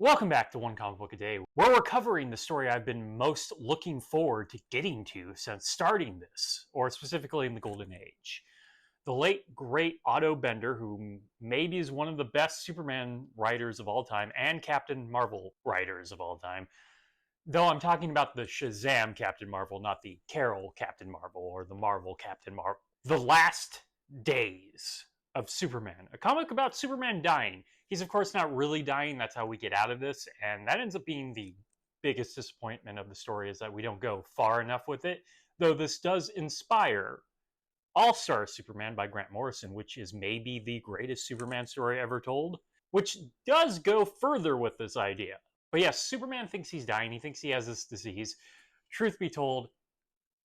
Welcome back to One Comic Book a Day, where we're covering the story I've been most looking forward to getting to since starting this, or specifically in the Golden Age. The late, great Otto Bender, who maybe is one of the best Superman writers of all time and Captain Marvel writers of all time, though I'm talking about the Shazam Captain Marvel, not the Carol Captain Marvel or the Marvel Captain Marvel. The Last Days of Superman, a comic about Superman dying. He's, of course, not really dying. That's how we get out of this. And that ends up being the biggest disappointment of the story, is that we don't go far enough with it. Though this does inspire All-Star Superman by Grant Morrison, which is maybe the greatest Superman story ever told, which does go further with this idea. But yes, Superman thinks he's dying. He thinks he has this disease. Truth be told,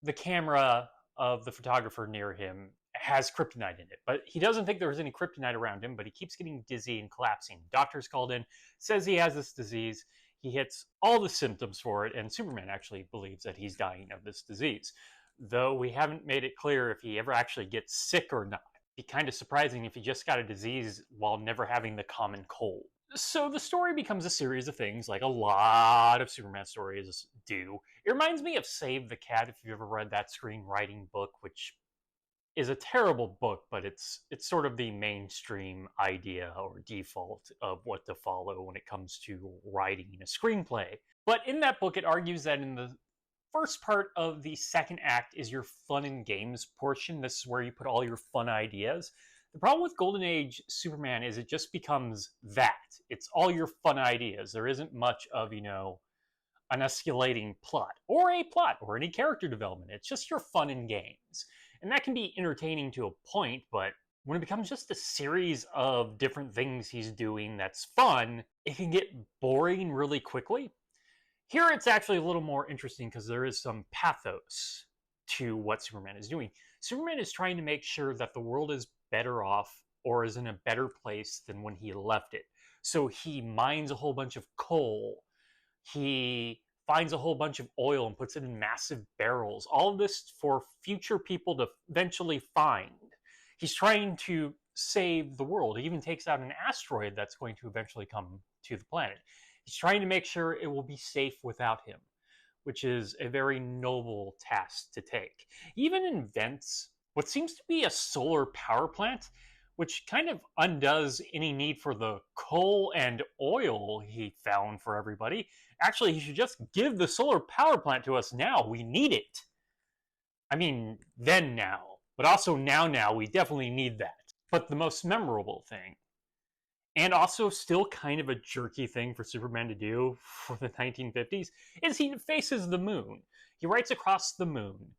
the camera of the photographer near him has kryptonite in it, but he doesn't think there was any kryptonite around him, but he keeps getting dizzy and collapsing. Doctor's called in, says he has this disease. He hits all the symptoms for it, and Superman actually believes that he's dying of this disease, though we haven't made it clear if he ever actually gets sick or not. It'd be kind of surprising if he just got a disease while never having the common cold. So the story becomes a series of things, like a lot of Superman stories do. It reminds me of Save the Cat, if you've ever read that screenwriting book, which is a terrible book, but it's sort of the mainstream idea or default of what to follow when it comes to writing a screenplay. But in that book, it argues that in the first part of the second act is your fun and games portion. This is where you put all your fun ideas. The problem with Golden Age Superman is it just becomes that. It's all your fun ideas. There isn't much of, an escalating plot or any character development. It's just your fun and games. And that can be entertaining to a point, but when it becomes just a series of different things he's doing that's fun, it can get boring really quickly. Here it's actually a little more interesting because there is some pathos to what Superman is doing. Superman is trying to make sure that the world is better off or is in a better place than when he left it. So he mines a whole bunch of coal. He finds a whole bunch of oil and puts it in massive barrels. All of this for future people to eventually find. He's trying to save the world. He even takes out an asteroid that's going to eventually come to the planet. He's trying to make sure it will be safe without him, which is a very noble task to take. He even invents what seems to be a solar power plant, which kind of undoes any need for the coal and oil he found for everybody. Actually, he should just give the solar power plant to us now. We need it. I mean, then now. But also now, we definitely need that. But the most memorable thing, and also still kind of a jerky thing for Superman to do for the 1950s, is he faces the moon. He writes across the moon,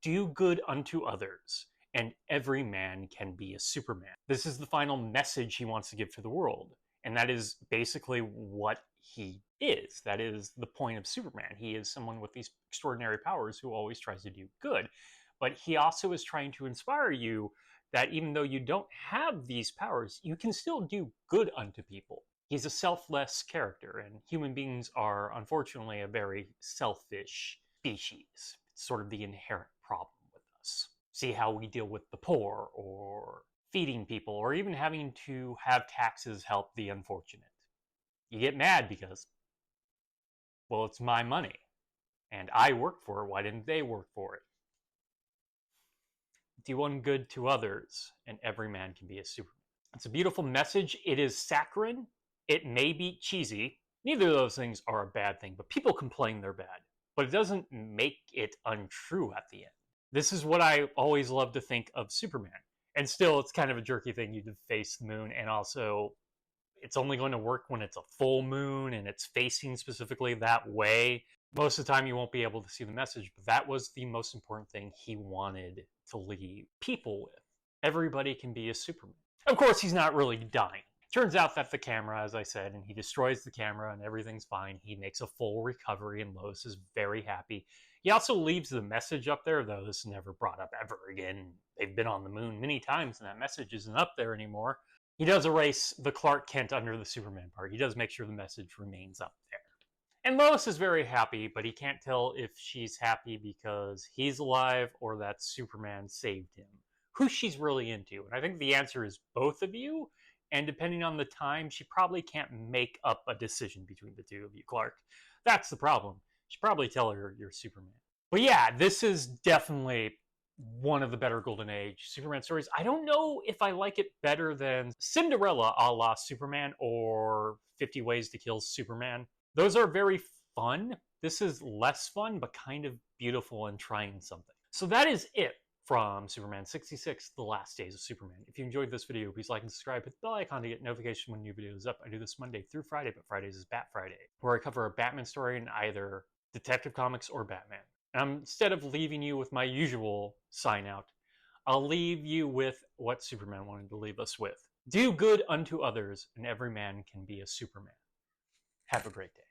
"Do good unto others, and every man can be a Superman." This is the final message he wants to give to the world. And that is basically what he is. That is the point of Superman. He is someone with these extraordinary powers who always tries to do good. But he also is trying to inspire you that even though you don't have these powers, you can still do good unto people. He's a selfless character, and human beings are unfortunately a very selfish species. It's sort of the inherent problem with us. See how we deal with the poor, or feeding people, or even having to have taxes help the unfortunate. You get mad because, well, it's my money, and I worked for it. Why didn't they work for it? Do one good to others, and every man can be a Superman. It's a beautiful message. It is saccharine. It may be cheesy. Neither of those things are a bad thing, but people complain they're bad. But it doesn't make it untrue at the end. This is what I always love to think of Superman. And still, it's kind of a jerky thing. You face the moon, and also it's only going to work when it's a full moon and it's facing specifically that way. Most of the time, you won't be able to see the message, but that was the most important thing he wanted to leave people with. Everybody can be a Superman. Of course, he's not really dying. Turns out that the camera, as I said, and he destroys the camera and everything's fine. He makes a full recovery and Lois is very happy. He also leaves the message up there, though this is never brought up ever again. They've been on the moon many times and that message isn't up there anymore. He does erase the Clark Kent under the Superman part. He does make sure the message remains up there. And Lois is very happy, but he can't tell if she's happy because he's alive or that Superman saved him. Who she's really into. And I think the answer is both of you. and depending on the time, she probably can't make up a decision between the two of you, Clark. That's the problem. She'd probably tell her you're Superman. But yeah, this is definitely one of the better Golden Age Superman stories. I don't know if I like it better than Cinderella a la Superman or 50 Ways to Kill Superman. Those are very fun. This is less fun, but kind of beautiful and trying something. So that is it from Superman 66, The Last Days of Superman. If you enjoyed this video, please like and subscribe. Hit the bell icon to get notification when new video is up. I do this Monday through Friday, but Fridays is Bat Friday, where I cover a Batman story in either Detective Comics or Batman. Instead of leaving you with my usual sign out, I'll leave you with what Superman wanted to leave us with. Do good unto others, and every man can be a Superman. Have a great day.